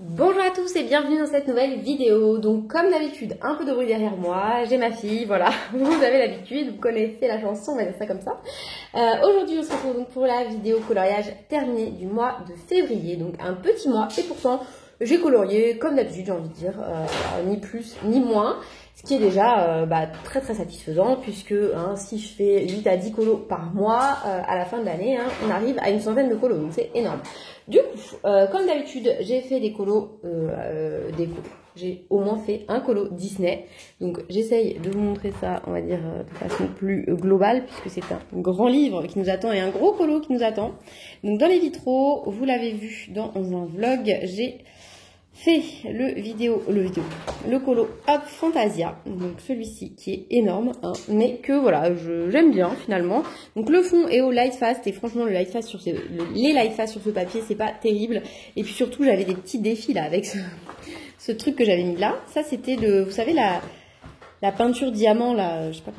Bonjour à tous et bienvenue dans cette nouvelle vidéo. Donc comme d'habitude, un peu de bruit derrière moi, j'ai ma fille, voilà, vous avez l'habitude, vous connaissez la chanson, on va dire ça comme ça. Aujourd'hui on se retrouve donc pour la vidéo coloriage terminée du mois de février, donc un petit mois et pourtant j'ai colorié comme d'habitude, j'ai envie de dire, ni plus ni moins. Ce qui est déjà très satisfaisant puisque si je fais 8 à 10 colos par mois, à la fin de l'année, on arrive à une centaine de colos, donc c'est énorme. Du coup, comme d'habitude, j'ai fait des colos, j'ai au moins fait un colo Disney. Donc j'essaye de vous montrer ça, on va dire, de façon plus globale puisque c'est un grand livre qui nous attend et un gros colo qui nous attend. Donc dans les vitraux, vous l'avez vu dans un vlog, j'ai fait le colo Hop Fantasia, donc celui-ci qui est énorme, mais que voilà, j'aime bien finalement. Donc le fond est au light fast et franchement les light fast sur ce papier c'est pas terrible. Et puis surtout j'avais des petits défis là avec ce truc que j'avais mis là. Ça c'était vous savez la peinture diamant là, je sais pas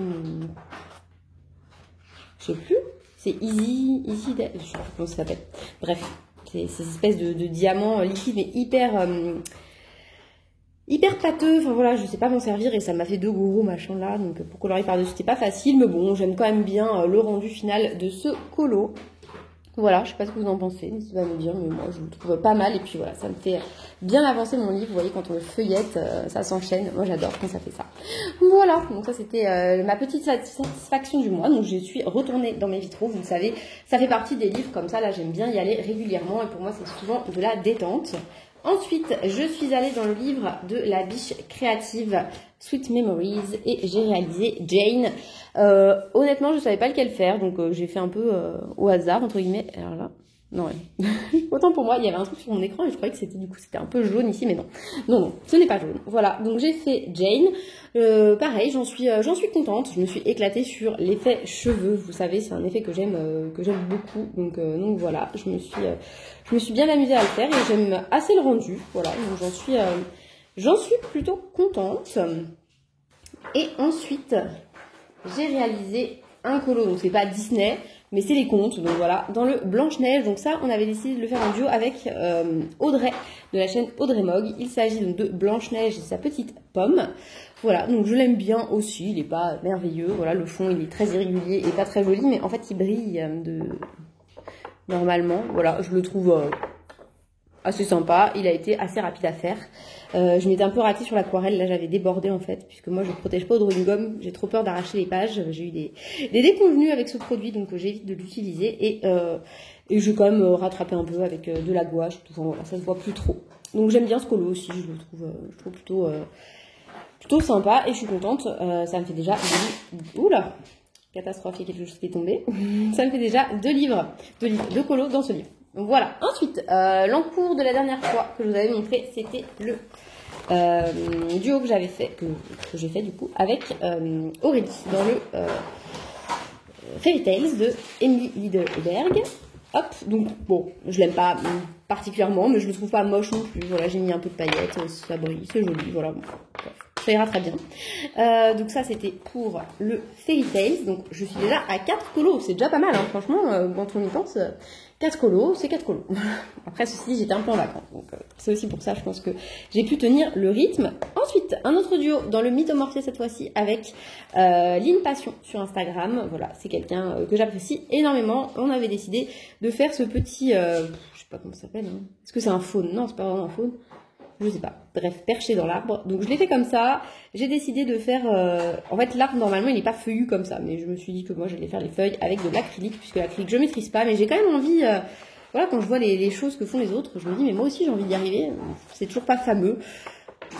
je sais plus, c'est Easy, je sais pas comment ça s'appelle. Bref. Ces espèces de diamants liquides mais hyper pâteux, enfin voilà, je sais pas m'en servir et ça m'a fait deux gros machins là, donc pour colorier par-dessus c'était pas facile, mais bon, j'aime quand même bien le rendu final de ce colo. Voilà, je sais pas ce que vous en pensez, n'hésitez pas à me dire, mais moi je le trouve pas mal et puis voilà, ça me fait bien avancer mon livre, vous voyez quand on le feuillette, ça s'enchaîne, moi j'adore quand ça fait ça. Voilà, donc ça c'était ma petite satisfaction du mois, donc je suis retournée dans mes vitraux, vous le savez, ça fait partie des livres comme ça, là j'aime bien y aller régulièrement et pour moi c'est souvent de la détente. Ensuite, je suis allée dans le livre de la biche créative Sweet Memories et j'ai réalisé Jane. Honnêtement, je ne savais pas lequel faire, donc j'ai fait un peu au hasard, entre guillemets. Alors là, non, ouais. Autant pour moi, il y avait un truc sur mon écran et je croyais que c'était un peu jaune ici, mais non. Non, ce n'est pas jaune. Voilà, donc j'ai fait Jane. Pareil, j'en suis contente. Je me suis éclatée sur l'effet cheveux. Vous savez, c'est un effet que j'aime beaucoup. Donc voilà, je me suis bien amusée à le faire et j'aime assez le rendu. Voilà, donc j'en suis plutôt contente. Et ensuite, j'ai réalisé un colo. Donc c'est pas Disney, mais c'est les contes. Donc voilà, dans le Blanche-Neige. Donc ça, on avait décidé de le faire en duo avec Audrey de la chaîne Audrey Mog. Il s'agit donc de Blanche-Neige et sa petite pomme. Voilà, donc je l'aime bien aussi. Il n'est pas merveilleux. Voilà, le fond il est très irrégulier et pas très joli, mais en fait il brille normalement. Voilà, je le trouve assez sympa. Il a été assez rapide à faire. Je m'étais un peu ratée sur l'aquarelle, là j'avais débordé en fait, puisque moi je ne protège pas au drawing gum, j'ai trop peur d'arracher les pages, j'ai eu des déconvenues avec ce produit, donc j'évite de l'utiliser, et je vais quand même rattraper un peu avec de la gouache, tout, enfin, voilà, ça se voit plus trop. Donc j'aime bien ce colo aussi, je le trouve plutôt sympa, et je suis contente, ça me fait déjà, oula, catastrophe, il y a quelque chose qui est tombé, ça me fait déjà deux colos dans ce livre. Donc voilà, ensuite, l'encours de la dernière fois que je vous avais montré, c'était le duo que j'ai fait du coup avec Aurélie dans le Fairy Tales de Emily Liederberg. Hop, donc bon, je l'aime pas particulièrement, mais je le trouve pas moche non plus. Voilà, j'ai mis un peu de paillettes, ça brille, c'est joli, voilà. Ça ira très bien. Donc ça c'était pour le Fairy Tales. Donc je suis déjà à 4 colos, c'est déjà pas mal, franchement, quand on y pense. 4 colos, c'est 4 colos. Après, ceci dit, j'étais un peu en vacances. Donc, c'est aussi pour ça, je pense que j'ai pu tenir le rythme. Ensuite, un autre duo dans le Mythomorphia cette fois-ci avec Lynn Passion sur Instagram. Voilà, c'est quelqu'un que j'apprécie énormément. On avait décidé de faire ce petit, je sais pas comment ça s'appelle. Est-ce que c'est un faune? Non, c'est pas vraiment un faune. Je sais pas. Bref, perché dans l'arbre. Donc, je l'ai fait comme ça. J'ai décidé de faire... En fait, l'arbre, normalement, il n'est pas feuillu comme ça. Mais je me suis dit que moi, j'allais faire les feuilles avec de l'acrylique, puisque l'acrylique, je maîtrise pas. Mais j'ai quand même envie... Voilà, quand je vois les choses que font les autres, je me dis, mais moi aussi, j'ai envie d'y arriver. C'est toujours pas fameux.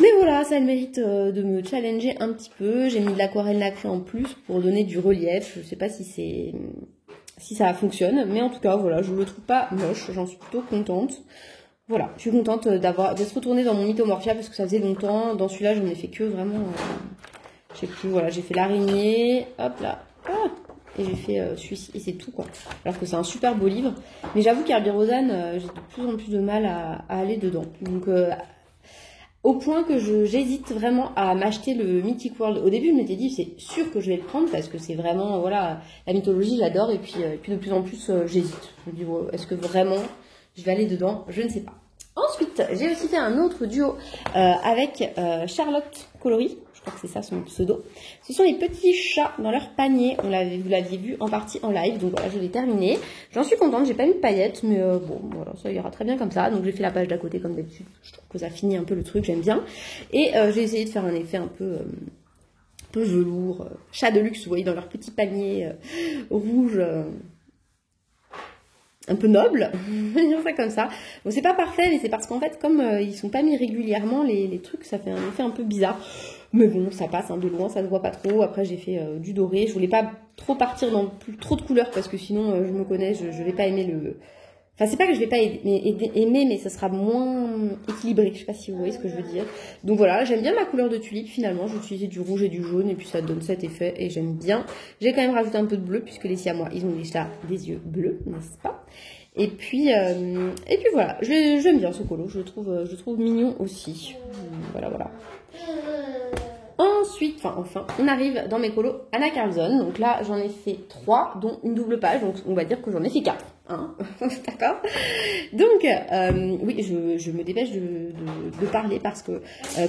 Mais voilà, ça a le mérite de me challenger un petit peu. J'ai mis de l'aquarelle nacrée en plus pour donner du relief. Je sais pas si ça fonctionne. Mais en tout cas, voilà, je le trouve pas moche. J'en suis plutôt contente. Voilà, je suis contente d'être retournée dans mon Mythomorphia parce que ça faisait longtemps. Dans celui-là, j'en ai fait que vraiment, je sais plus, voilà, j'ai fait l'araignée, hop là, et j'ai fait celui-ci, et c'est tout quoi. Alors que c'est un super beau livre. Mais j'avoue qu'Herbie Rosanne, j'ai de plus en plus de mal à aller dedans. Donc, au point que j'hésite vraiment à m'acheter le Mythic World. Au début, je m'étais dit, c'est sûr que je vais le prendre parce que c'est vraiment, voilà, la mythologie, j'adore. Et puis de plus en plus, j'hésite. Je me dis, est-ce que vraiment je vais aller dedans? Je ne sais pas. Ensuite, Ensuite, j'ai aussi fait un autre duo avec Charlotte Coloris. Je crois que c'est ça son pseudo. Ce sont les petits chats dans leur panier. Vous l'aviez vu en partie en live. Donc voilà, je l'ai terminé. J'en suis contente. J'ai pas mis de paillettes, mais bon, voilà, ça ira très bien comme ça. Donc j'ai fait la page d'à côté comme d'habitude. Je trouve que ça finit un peu le truc. J'aime bien. Et j'ai essayé de faire un effet un peu velours, chat de luxe. Vous voyez, dans leur petit panier rouge. Un peu noble, on va dire ça comme ça. Bon, c'est pas parfait, mais c'est parce qu'en fait, comme ils sont pas mis régulièrement, les trucs, ça fait un effet un peu bizarre. Mais bon, ça passe, hein, de loin, ça se voit pas trop. Après, j'ai fait du doré. Je voulais pas trop partir dans trop de couleurs parce que sinon, je me connais, je vais pas aimer le... Enfin, c'est pas que je vais pas aimer, mais ça sera moins équilibré. Je sais pas si vous voyez ce que je veux dire. Donc voilà, j'aime bien ma couleur de tulipe finalement. J'ai utilisé du rouge et du jaune et puis ça donne cet effet et j'aime bien. J'ai quand même rajouté un peu de bleu puisque les siamois, ils ont déjà des yeux bleus, n'est-ce pas? Et puis voilà, j'aime bien ce colo. Je le trouve mignon aussi. Voilà. Ensuite, enfin, on arrive dans mes colos Anna Carlson. Donc là, j'en ai fait 3, dont une double page. Donc on va dire que j'en ai fait 4. Hein. D'accord. Donc, oui, je me dépêche de parler parce que,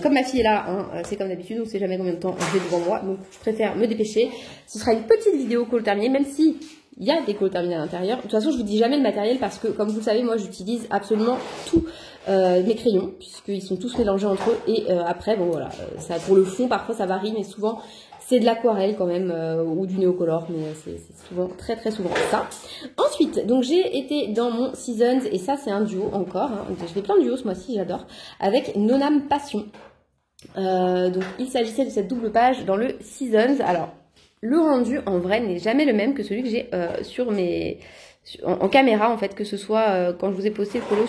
comme ma fille est là, hein, c'est comme d'habitude, on ne sait jamais combien de temps j'ai devant moi. Donc, je préfère me dépêcher. Ce sera une petite vidéo colo terminée, même si il y a des colos terminés à l'intérieur. De toute façon, je vous dis jamais le matériel parce que, comme vous le savez, moi, j'utilise absolument tout. Mes crayons, puisqu'ils sont tous mélangés entre eux. Et après, bon voilà, ça, pour le fond, parfois ça varie, mais souvent c'est de l'aquarelle quand même, ou du néocolor, mais c'est souvent, très souvent ça. Ensuite, donc j'ai été dans mon Seasons, et ça c'est un duo encore, hein. Je fais plein de duos ce mois-ci, j'adore, avec Nonam Passion. Donc il s'agissait de cette double page dans le Seasons. Alors, le rendu en vrai n'est jamais le même que celui que j'ai sur mes... En caméra en fait, que ce soit quand je vous ai posté le colo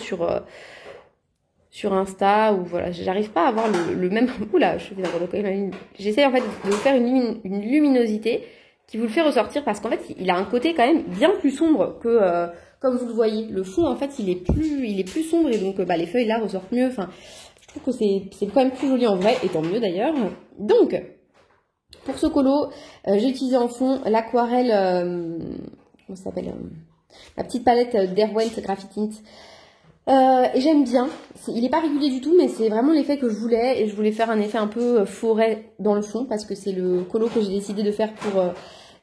sur Insta, ou voilà, j'arrive pas à avoir le même... Oula, je fais n'importe quoi. J'essaie en fait de vous faire une luminosité qui vous le fait ressortir parce qu'en fait, il a un côté quand même bien plus sombre que, comme vous le voyez. Le fond, en fait, il est plus sombre et donc les feuilles là ressortent mieux. Enfin, je trouve que c'est quand même plus joli en vrai, et tant mieux d'ailleurs. Donc, pour ce colo, j'ai utilisé en fond l'aquarelle... comment ça s'appelle la petite palette d'Airwent Graphitint. Et j'aime bien, il est pas régulier du tout, mais c'est vraiment l'effet que je voulais, et je voulais faire un effet un peu forêt dans le fond parce que c'est le colo que j'ai décidé de faire pour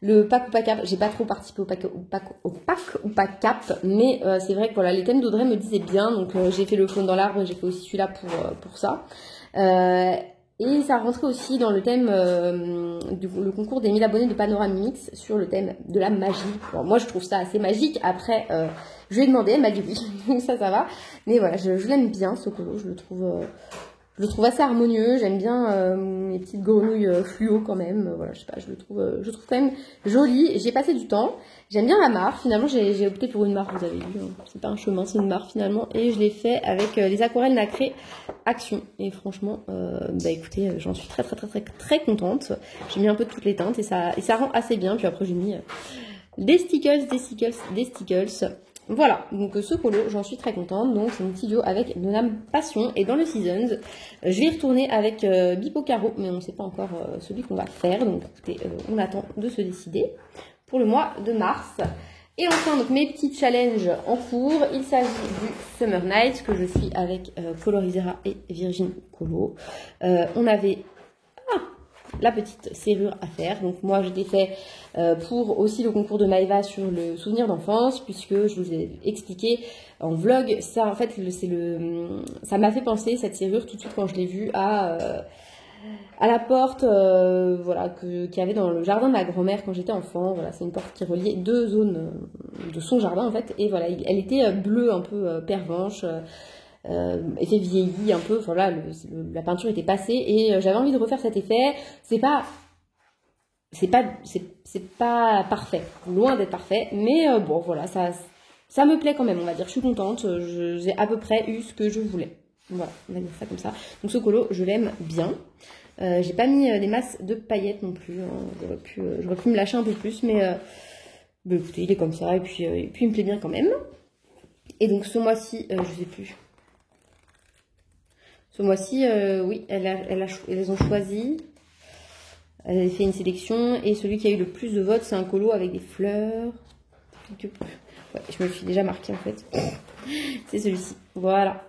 le pack ou pack cap. J'ai pas trop participé au pack ou pack cap, mais c'est vrai que voilà, les thèmes d'Audrey me disaient bien, donc j'ai fait le fond dans l'arbre, j'ai fait aussi celui-là pour ça. Et ça rentrait aussi dans le thème le concours des 1000 abonnés de Panoramix sur le thème de la magie. Bon, moi je trouve ça assez magique. Après, je lui ai demandé, elle m'a dit oui, donc ça va. Mais voilà, je l'aime bien ce colo, je le trouve assez harmonieux. J'aime bien mes petites grenouilles fluo quand même. Voilà, je sais pas, je le trouve quand même joli. J'ai passé du temps. J'aime bien la mare. Finalement, j'ai opté pour une mare, vous avez vu. Hein. C'est pas un chemin, c'est une mare finalement. Et je l'ai fait avec les aquarelles nacrées Action. Et franchement, écoutez, j'en suis très contente. J'ai mis un peu de toutes les teintes et ça rend assez bien. Puis après, j'ai mis des stickers. Voilà, donc ce colo, j'en suis très contente. Donc c'est une petite duo avec Nonam Passion. Et dans le Seasons, je vais y retourner avec Bipo Caro, mais on ne sait pas encore celui qu'on va faire. Donc écoutez, on attend de se décider pour le mois de mars. Et enfin, donc mes petits challenges en cours. Il s'agit du Summer Night que je suis avec Colorisera et Virgin Colo. On avait la petite serrure à faire. Donc moi je l'ai fait pour aussi le concours de Maëva sur le souvenir d'enfance, puisque je vous ai expliqué en vlog, ça en fait ça m'a fait penser cette serrure tout de suite quand je l'ai vue à la porte voilà, qu'il y avait dans le jardin de ma grand-mère quand j'étais enfant. Voilà, c'est une porte qui reliait deux zones de son jardin en fait, et voilà, elle était bleue un peu pervenche. Effet vieilli un peu, voilà, la peinture était passée et j'avais envie de refaire cet effet. C'est pas parfait, loin d'être parfait, mais bon voilà, ça me plaît quand même, on va dire. Je suis contente, j'ai à peu près eu ce que je voulais. Voilà, on va dire ça comme ça. Donc ce colo, je l'aime bien. J'ai pas mis des masses de paillettes non plus, hein. J'aurais pu me lâcher un peu plus, mais écoutez, il est comme ça, et puis il me plaît bien quand même. Et donc ce mois-ci, je sais plus. Ce mois-ci, oui, elles ont choisi. Elle a fait une sélection. Et celui qui a eu le plus de votes, c'est un colo avec des fleurs. Ouais, je me le suis déjà marqué en fait. C'est celui-ci. Voilà.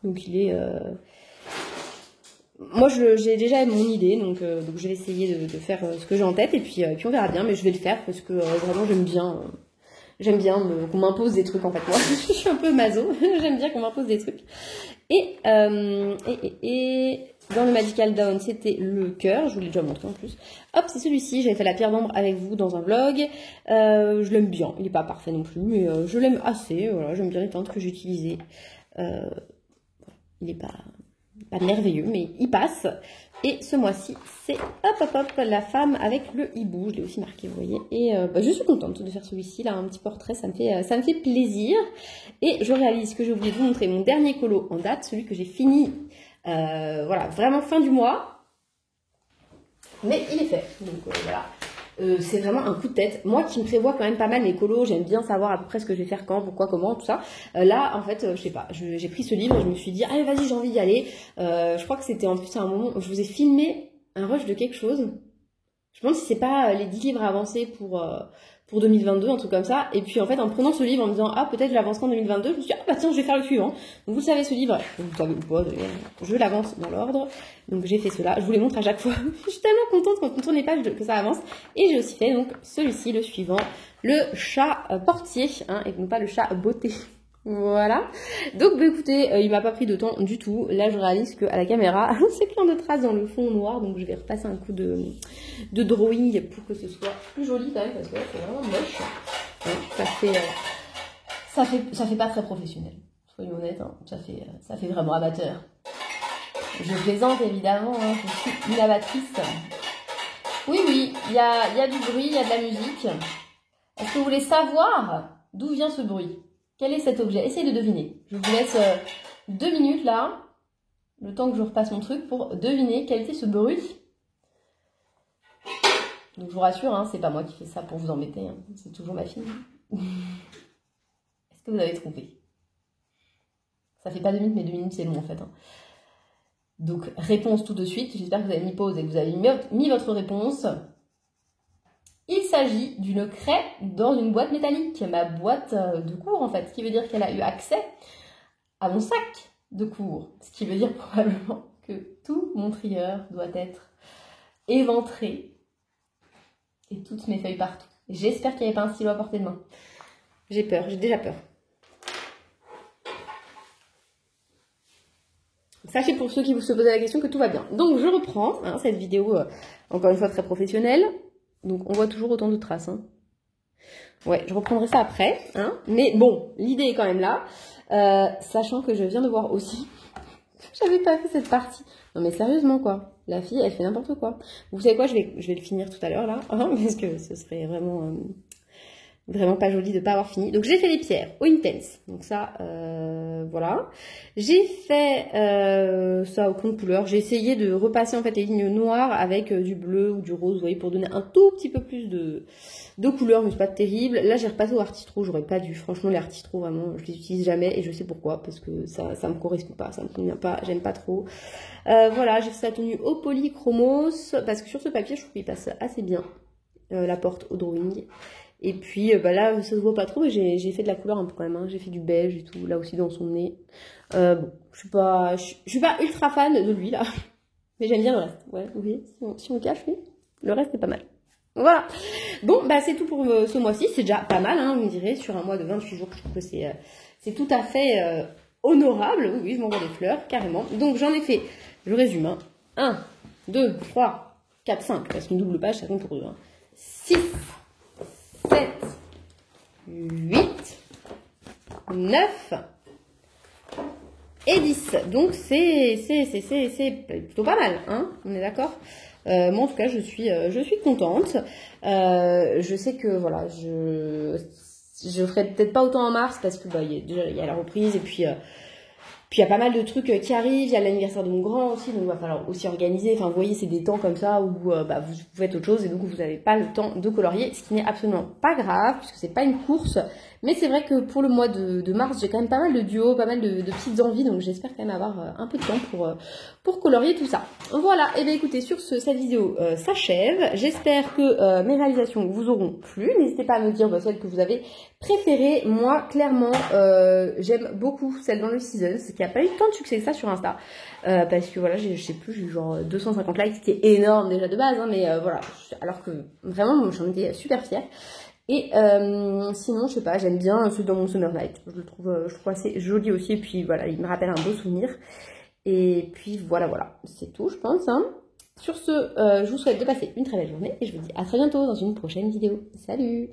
Donc il est... Moi, j'ai déjà mon idée, donc je vais essayer de faire ce que j'ai en tête, et puis on verra bien, mais je vais le faire parce que vraiment j'aime bien qu'on m'impose des trucs en fait. Moi, je suis un peu maso, j'aime bien qu'on m'impose des trucs. Et dans le Magical Down, c'était le cœur, je vous l'ai déjà montré en plus. Hop, c'est celui-ci, j'avais fait la pierre d'ambre avec vous dans un vlog. Je l'aime bien, il n'est pas parfait non plus, mais je l'aime assez, voilà, j'aime bien les teintes que j'ai utilisées. Il n'est pas merveilleux, mais il passe. Et ce mois-ci, c'est la femme avec le hibou. Je l'ai aussi marqué, vous voyez. Et je suis contente de faire celui-ci, là, un petit portrait, ça me fait plaisir. Et je réalise que j'ai oublié de vous montrer mon dernier colo en date, celui que j'ai fini, voilà, vraiment fin du mois. Mais il est fait, donc voilà. C'est vraiment un coup de tête. Moi qui me prévois quand même pas mal mes colos, j'aime bien savoir à peu près ce que je vais faire quand, pourquoi, comment, tout ça. Là, en fait, je sais pas, j'ai pris ce livre et je me suis dit, allez, vas-y, j'ai envie d'y aller. Je crois que c'était en plus à un moment où je vous ai filmé un rush de quelque chose. Je me demande si c'est pas les 10 livres avancés pour 2022, un truc comme ça. Et puis en fait, en prenant ce livre, en me disant, ah, peut-être je l'avancerai en 2022, je me suis dit, ah bah tiens, je vais faire le suivant. Donc vous savez ce livre, vous savez ou pas d'ailleurs, je l'avance dans l'ordre. Donc j'ai fait cela, je vous les montre à chaque fois. Je suis tellement contente quand on tourne les pages que ça avance. Et j'ai aussi fait donc celui-ci, le suivant, le chat portier, hein, et non pas le chat beauté. Voilà. Donc bah, écoutez, il m'a pas pris de temps du tout. Là je réalise qu'à la caméra, c'est plein de traces dans le fond noir, donc je vais repasser un coup de drawing pour que ce soit plus joli quand même, parce que là c'est vraiment moche. Ouais, ça fait pas très professionnel. Soyons honnêtes, hein. Ça fait vraiment amateur. Je plaisante évidemment, hein, je suis une amatrice. Oui, il y a du bruit, il y a de la musique. Est-ce que vous voulez savoir d'où vient ce bruit? Quel est cet objet? Essayez de deviner. Je vous laisse 2 minutes là, le temps que je repasse mon truc pour deviner quel était ce bruit. Donc je vous rassure, hein, c'est pas moi qui fais ça pour vous embêter, hein, c'est toujours ma fille. Est-ce que vous avez trouvé? Ça fait pas 2 minutes, mais 2 minutes c'est long en fait. Hein. Donc, réponse tout de suite. J'espère que vous avez mis pause et que vous avez mis votre réponse. Il s'agit d'une craie dans une boîte métallique, ma boîte de cours en fait, ce qui veut dire qu'elle a eu accès à mon sac de cours, ce qui veut dire probablement que tout mon trieur doit être éventré et toutes mes feuilles partout. J'espère qu'il n'y avait pas un stylo à portée de main. J'ai peur, j'ai déjà peur. Sachez pour ceux qui se posaient la question que tout va bien. Donc je reprends hein, cette vidéo, encore une fois très professionnelle. Donc on voit toujours autant de traces. Hein. Ouais, je reprendrai ça après. Hein. Mais bon, l'idée est quand même là. Sachant que je viens de voir aussi, j'avais pas fait cette partie. Non mais sérieusement quoi, la fille elle fait n'importe quoi. Vous savez quoi, je vais le finir tout à l'heure là. Hein, parce que ce serait vraiment... Vraiment pas joli de pas avoir fini. Donc j'ai fait les pierres au Intense. Donc ça, voilà. J'ai fait ça au compte couleur. J'ai essayé de repasser en fait les lignes noires avec du bleu ou du rose, vous voyez, pour donner un tout petit peu plus de couleur, mais c'est pas terrible. Là j'ai repassé au Artistro, j'aurais pas dû. Franchement les Artistro vraiment, je les utilise jamais et je sais pourquoi, parce que ça me correspond pas, ça me convient pas, j'aime pas trop. Voilà, j'ai fait sa tenue au polychromos, parce que sur ce papier je trouve qu'il passe assez bien. La porte au drawing. Et puis bah là, ça se voit pas trop, mais j'ai fait de la couleur un peu quand même. Hein. J'ai fait du beige et tout, là aussi dans son nez. Bon, je suis pas ultra fan de lui là, mais j'aime bien le reste. Ouais, vous voyez, si on cache, oui, le reste est pas mal. Voilà. Bon, bah c'est tout pour ce mois-ci. C'est déjà pas mal, hein, vous me direz, sur un mois de 28 jours. Je trouve que c'est tout à fait honorable. Oui, je m'envoie des fleurs, carrément. Donc j'en ai fait, je résume, hein, 1, 2, 3, 4, 5, parce qu'une double page, ça compte pour 2. Hein. 6, 7, 8, 9 et 10. Donc c'est plutôt pas mal, hein, on est d'accord. Moi en tout cas je suis contente. Je sais que voilà, je ferai peut-être pas autant en mars parce que bah, il y a la reprise et puis il y a pas mal de trucs qui arrivent, il y a l'anniversaire de mon grand aussi, donc il va falloir aussi organiser. Enfin, vous voyez, c'est des temps comme ça où bah, vous faites autre chose et donc vous n'avez pas le temps de colorier, ce qui n'est absolument pas grave puisque c'est pas une course, Mais c'est vrai que pour le mois de mars, j'ai quand même pas mal de duos, pas mal de petites envies, donc j'espère quand même avoir un peu de temps pour colorier tout ça. Voilà, et bien écoutez, sur ce, cette vidéo s'achève. J'espère que mes réalisations vous auront plu. N'hésitez pas à me dire celles que vous avez préférées. Moi, clairement, j'aime beaucoup celle dans le Seasons, qui a pas eu tant de succès que ça sur Insta. Parce que voilà, je sais plus, j'ai eu genre 250 likes, ce qui est énorme déjà de base, hein, mais voilà, alors que vraiment, j'en étais super fière. Et sinon, je sais pas, j'aime bien ceux dans mon Summer Night. Je le trouve assez joli aussi. Et puis voilà, il me rappelle un beau souvenir. Et puis voilà, c'est tout, je pense. Hein. Sur ce, je vous souhaite de passer une très belle journée et je vous dis à très bientôt dans une prochaine vidéo. Salut!